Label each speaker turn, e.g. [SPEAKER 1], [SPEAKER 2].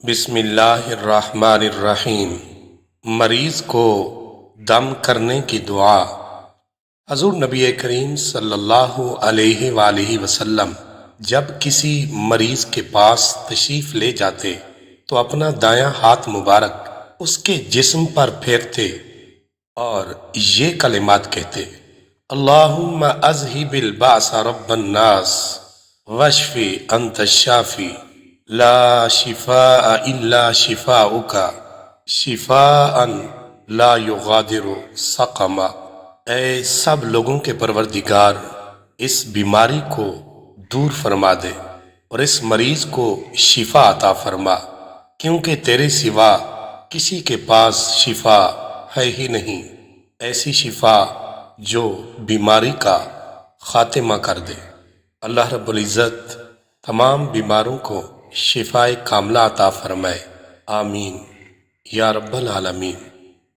[SPEAKER 1] بسم اللہ الرحمن الرحیم۔ مریض کو دم کرنے کی دعا۔ حضور نبی کریم صلی اللہ علیہ وآلہ وسلم جب کسی مریض کے پاس تشریف لے جاتے تو اپنا دایاں ہاتھ مبارک اس کے جسم پر پھیرتے اور یہ کلمات کہتے: اللہم اذہب الباس رب الناس واشفی انت الشافی لا شفاء الا شفاؤک شفاء لا یغادر سقما۔ اے سب لوگوں کے پروردگار، اس بیماری کو دور فرما دے اور اس مریض کو شفا عطا فرما، کیونکہ تیرے سوا کسی کے پاس شفا ہے ہی نہیں، ایسی شفا جو بیماری کا خاتمہ کر دے۔ اللہ رب العزت تمام بیماروں کو شفائے کاملہ عطا فرمائے، آمین یا رب العالمین۔